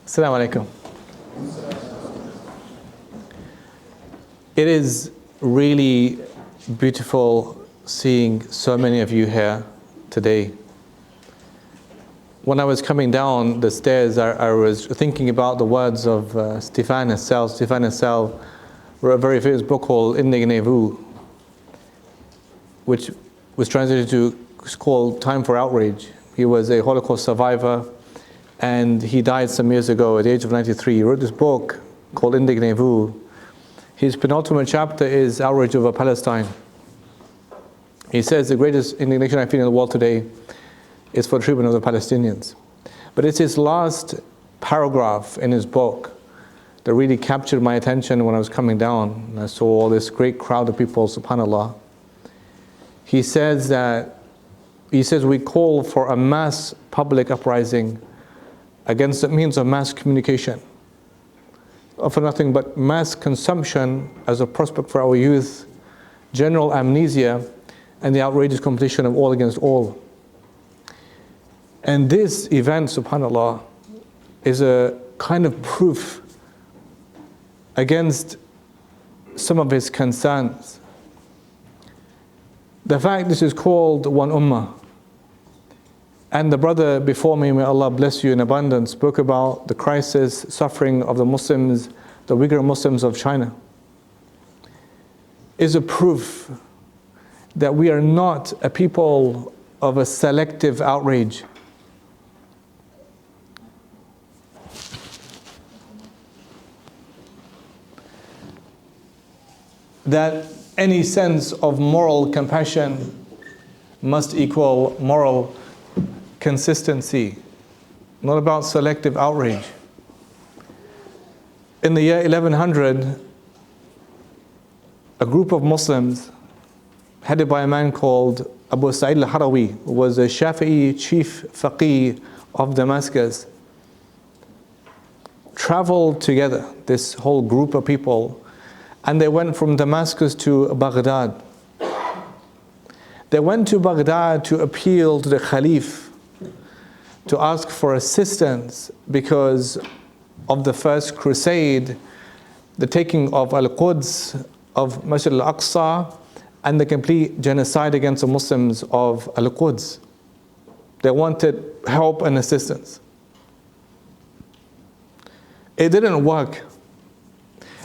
Assalamu alaikum. It is really beautiful seeing so many of you here today. When I was coming down the stairs, I was thinking about the words of Stéphane Hessel. Stéphane Hessel wrote a very famous book called Indignez-vous, which was translated to called Time for Outrage. He was a Holocaust survivor, and he died some years ago at the age of 93. He wrote this book called Indignez-vous. His penultimate chapter is Outrage over Palestine. He says the greatest indignation I feel in the world today is for the treatment of the Palestinians. But it's his last paragraph in his book that really captured my attention when I was coming down and I saw all this great crowd of people, subhanAllah. He says we call for a mass public uprising against the means of mass communication, for nothing but mass consumption as a prospect for our youth, general amnesia, and the outrageous competition of all against all. And this event, subhanAllah, is a kind of proof against some of his concerns. The fact this is called one ummah, and the brother before me, may Allah bless you in abundance, spoke about the crisis, suffering of the Muslims, the Uyghur Muslims of China, is a proof that we are not a people of a selective outrage. That any sense of moral compassion must equal moral consistency, not about selective outrage. In the year 1100, a group of Muslims headed by a man called Abu Sa'id al-Harawi, who was a Shafi'i chief faqih of Damascus, traveled together, this whole group of people, and they went from Damascus to Baghdad. They went to Baghdad to appeal to the Khalif, to ask for assistance because of the first crusade, the taking of al-Quds, of Masjid al-Aqsa, and the complete genocide against the Muslims of al-Quds. They wanted help and assistance. It didn't work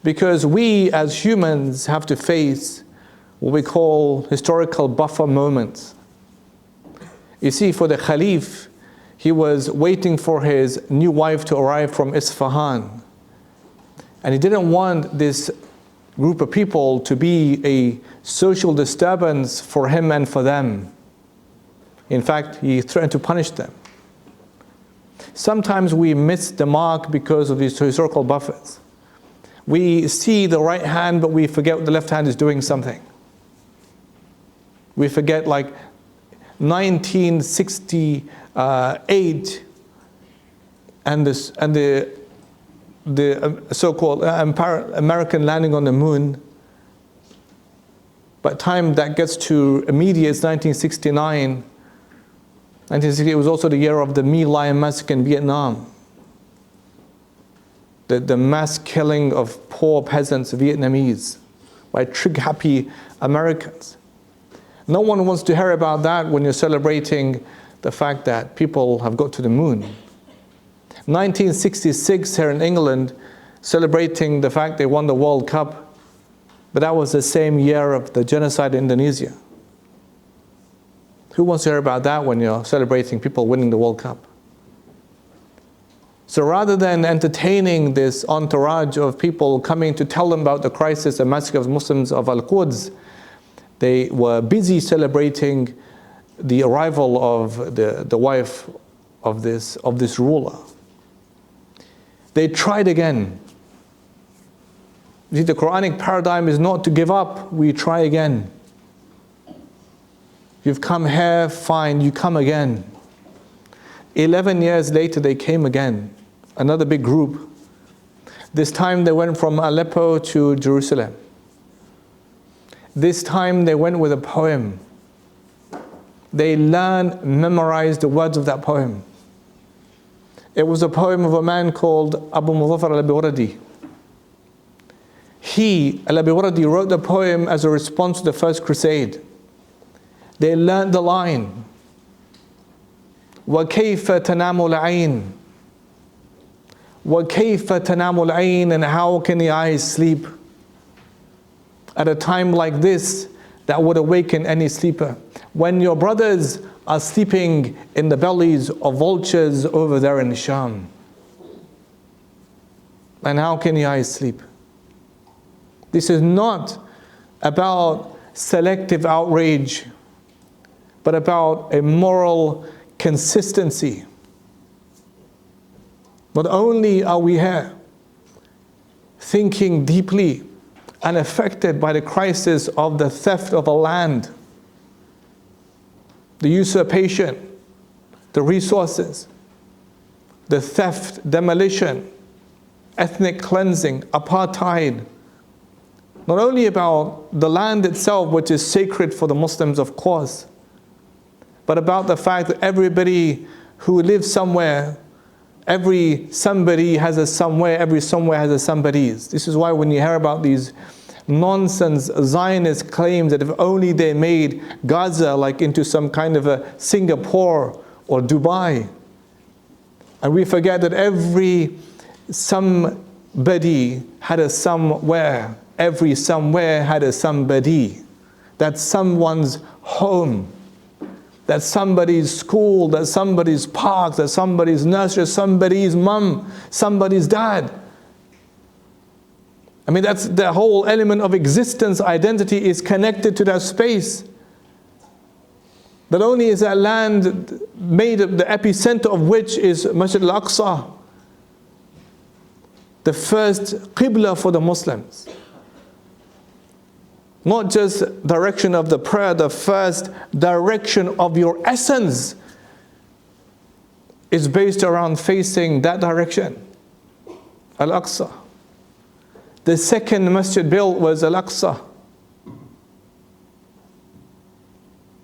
because we as humans have to face what we call historical buffer moments. You see, for the Khalif, he was waiting for his new wife to arrive from Isfahan. And he didn't want this group of people to be a social disturbance for him and for them. In fact, he threatened to punish them. Sometimes we miss the mark because of these historical buffers. We see the right hand, but we forget the left hand is doing something. We forget, like 1968 and the so-called American landing on the moon. By the time that gets to immediate, it's 1969. 1968 was also the year of the My Lai massacre in Vietnam. The mass killing of poor peasants, Vietnamese, by trig-happy Americans. No one wants to hear about that when you're celebrating the fact that people have got to the moon. 1966 here in England, celebrating the fact they won the World Cup, but that was the same year of the genocide in Indonesia. Who wants to hear about that when you're celebrating people winning the World Cup? So rather than entertaining this entourage of people coming to tell them about the crisis and massacre of Muslims of al-Quds, they were busy celebrating the arrival of the wife of this ruler. They tried again. You see, the Quranic paradigm is not to give up, we try again. You've come here, fine, you come again. 11 years later, they came again. Another big group. This time they went from Aleppo to Jerusalem. This time they went with a poem. They learned, memorized the words of that poem. It was a poem of a man called Abu Muzaffar al-Biwardi. He, al-Biwardi, wrote the poem as a response to the First Crusade. They learned the line, وَكَيْفَ تَنَامُ الْعَيْنِ وَكَيْفَ تَنَامُ الْعَيْنِ, and how can the eyes sleep at a time like this that would awaken any sleeper? When your brothers are sleeping in the bellies of vultures over there in Sham. And how can the eyes sleep? This is not about selective outrage, but about a moral consistency. Not only are we here thinking deeply and affected by the crisis of the theft of a land, the usurpation, the resources, the theft, demolition, ethnic cleansing, apartheid, not only about the land itself, which is sacred for the Muslims, of course, but about the fact that everybody who lives somewhere, every somebody has a somewhere, every somewhere has a somebody's. This is why when you hear about these nonsense Zionist claims that if only they made Gaza like into some kind of a Singapore or Dubai, and we forget that every somebody had a somewhere, every somewhere had a somebody. That's someone's home, that's somebody's school, that's somebody's park, that's somebody's nursery, somebody's mum, somebody's dad. I mean, that's the whole element of existence. Identity is connected to that space. Not only is that land made of the epicenter of which is Masjid al-Aqsa, the first qibla for the Muslims. Not just direction of the prayer, the first direction of your essence is based around facing that direction, Al-Aqsa. The second masjid built was Al-Aqsa.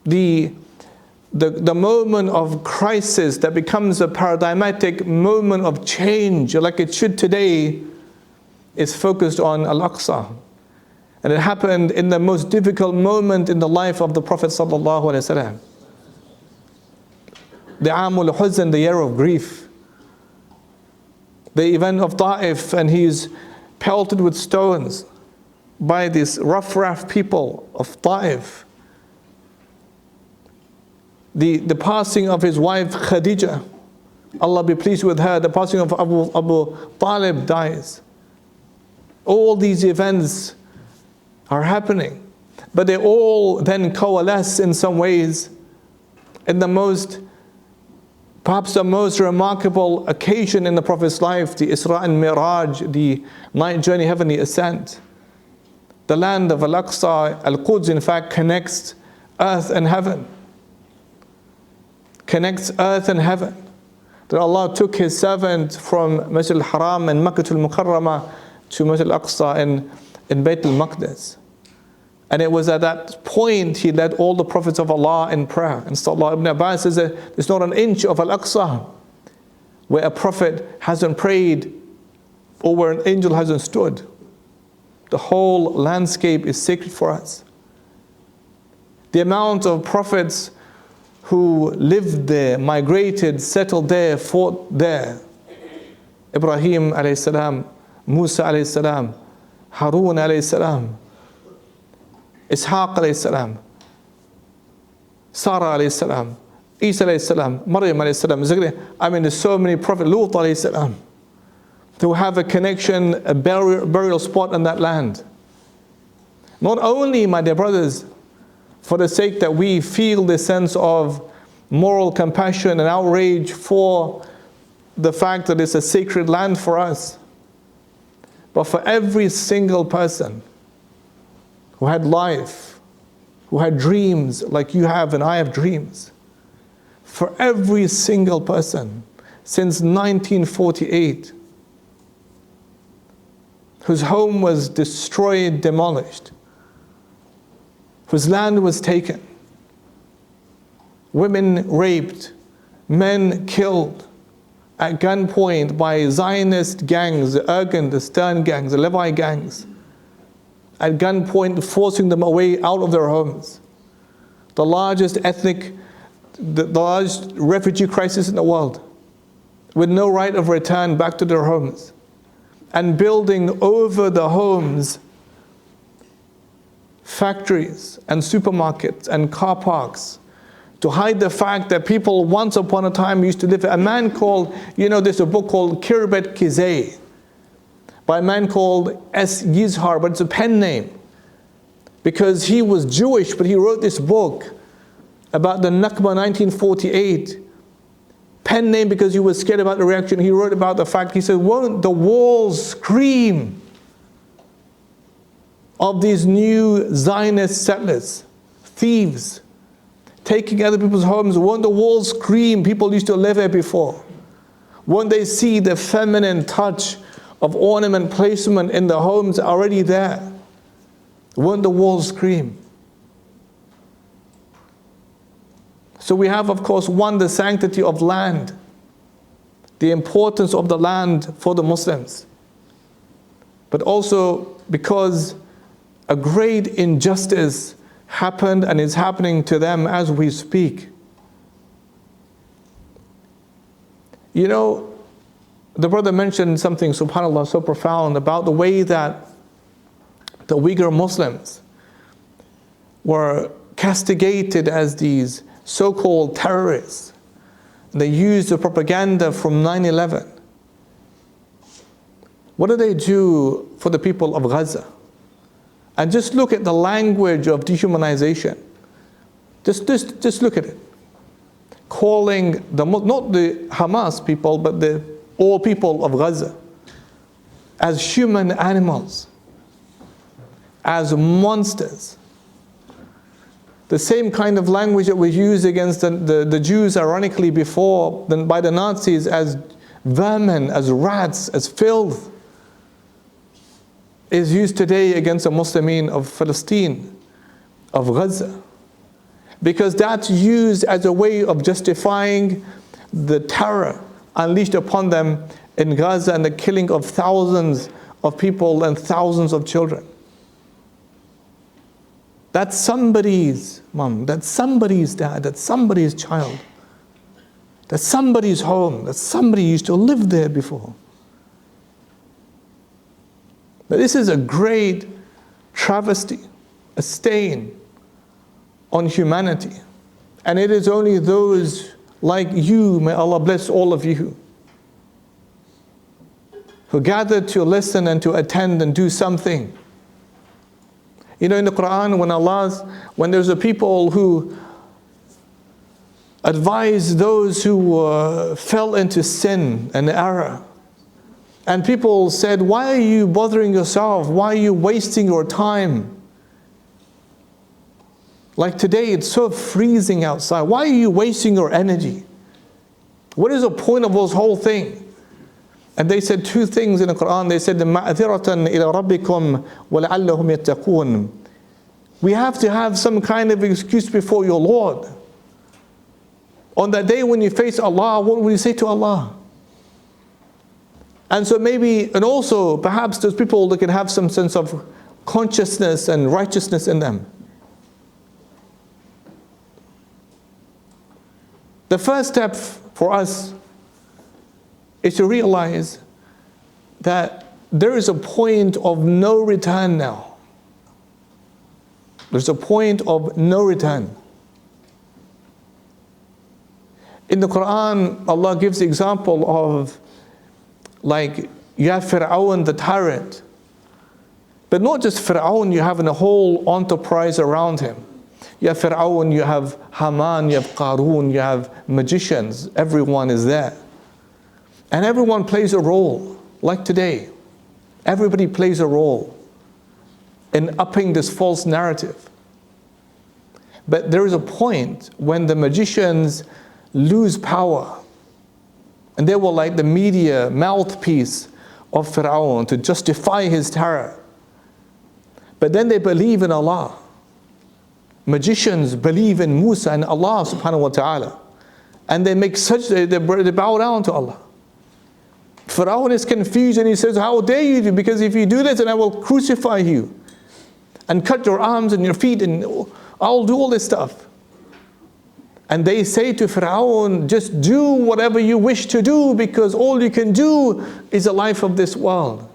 The moment of crisis that becomes a paradigmatic moment of change, like it should today, is focused on Al-Aqsa. And it happened in the most difficult moment in the life of the Prophet ﷺ. The Amul Huzn, the year of grief. The event of Ta'if, and he's pelted with stones by these rough people of Ta'if. The passing of his wife Khadija, Allah be pleased with her, the passing of Abu Talib dies. All these events are happening, but they all then coalesce in some ways in the most, perhaps the most remarkable occasion in the Prophet's life, the Isra and Miraj, the night journey, heavenly ascent. The land of Al-Aqsa, al-Quds, in fact, connects earth and heaven. Connects earth and heaven. That Allah took His servant from Masjid al-Haram and Makkah al-Mukarramah to Masjid al-Aqsa in Bayt al-Maqdis. And it was at that point He led all the prophets of Allah in prayer. And Sallallahu Ibn Abbas says that there's not an inch of Al-Aqsa where a prophet hasn't prayed or where an angel hasn't stood. The whole landscape is sacred for us. The amount of prophets who lived there, migrated, settled there, fought there. Ibrahim alayhi salam, Musa alayhi salam, Harun alayhi salam, Ishaq alayhi salam, Sarah alayhi salam, Isa alayhi salam, Maryam alayhi salam, Zakaria. I mean, there's so many prophets, Lut alayhi salam, who have a connection, a burial spot in that land. Not only, my dear brothers, for the sake that we feel this sense of moral compassion and outrage for the fact that it's a sacred land for us, but for every single person who had life, who had dreams like you have and I have dreams, for every single person since 1948 whose home was destroyed, demolished, whose land was taken, women raped, men killed, at gunpoint by Zionist gangs, the Ergen, the Stern gangs, the Levi gangs, at gunpoint forcing them away out of their homes. The largest largest refugee crisis in the world, with no right of return back to their homes, and building over the homes factories and supermarkets and car parks to hide the fact that people once upon a time used to live. A man called, there's a book called Kirbet Kizay by a man called S. Yizhar, but it's a pen name because he was Jewish, but he wrote this book about the Nakba 1948. Pen name because he was scared about the reaction. He wrote about the fact, he said, won't the walls scream of these new Zionist settlers, thieves, taking other people's homes? Won't the walls scream? People used to live here before. Won't they see the feminine touch of ornament placement in the homes already there? Won't the walls scream? So we have, of course, one, the sanctity of land, the importance of the land for the Muslims, but also because a great injustice happened and is happening to them as we speak. The brother mentioned something, subhanAllah, so profound about the way that the Uyghur Muslims were castigated as these so-called terrorists. They used the propaganda from 9/11. What did they do for the people of Gaza? And just look at the language of dehumanization. Just look at it. Calling not the Hamas people, but all people of Gaza as human animals, as monsters. The same kind of language that was used against the Jews, ironically, before by the Nazis as vermin, as rats, as filth, is used today against the Muslimin of Palestine, of Gaza. Because that's used as a way of justifying the terror unleashed upon them in Gaza and the killing of thousands of people and thousands of children. That's somebody's mom, that's somebody's dad, that's somebody's child, that's somebody's home, that somebody used to live there before. But this is a great travesty, a stain on humanity. And it is only those like you, may Allah bless all of you, who gather to listen and to attend and do something. In the Quran, when there's a people who advise those who fell into sin and error, and people said, why are you bothering yourself? Why are you wasting your time? Like today, it's so freezing outside. Why are you wasting your energy? What is the point of this whole thing? And they said two things in the Quran. They said, مَعْذِرَةً إِلَى رَبِّكُمْ وَلَعَلَّهُمْ يَتَّقُونَ. We have to have some kind of excuse before your Lord. On that day when you face Allah, what will you say to Allah? And so and also perhaps those people that can have some sense of consciousness and righteousness in them. The first step for us is to realize that there is a point of no return now. There's a point of no return. In the Quran, Allah gives the example of, like, you have Fir'aun the tyrant. But not just Fir'aun, you have a whole enterprise around him. You have Fir'aun, you have Haman, you have Qarun, you have magicians. Everyone is there. And everyone plays a role, like today. Everybody plays a role in upping this false narrative. But there is a point when the magicians lose power, and they were like the media mouthpiece of Fir'aun to justify his terror. But then they believe in Allah. Magicians believe in Musa and Allah subhanahu wa ta'ala. And they make they bow down to Allah. Pharaoh is confused and he says, how dare you do? Because if you do this, then I will crucify you and cut your arms and your feet, and I'll do all this stuff. And they say to Pharaoh, just do whatever you wish to do, because all you can do is the life of this world.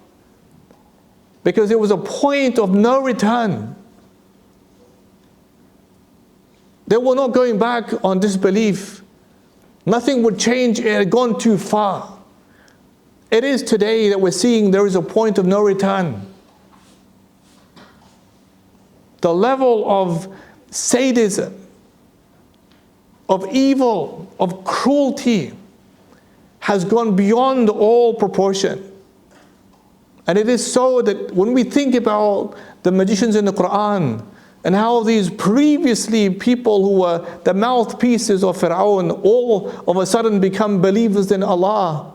Because it was a point of no return. They were not going back on disbelief. Nothing would change. It had gone too far. It is today that we're seeing there is a point of no return. The level of sadism, of evil, of cruelty has gone beyond all proportion. And it is so that when we think about the magicians in the Quran and how these previously people who were the mouthpieces of Pharaoh all of a sudden become believers in Allah,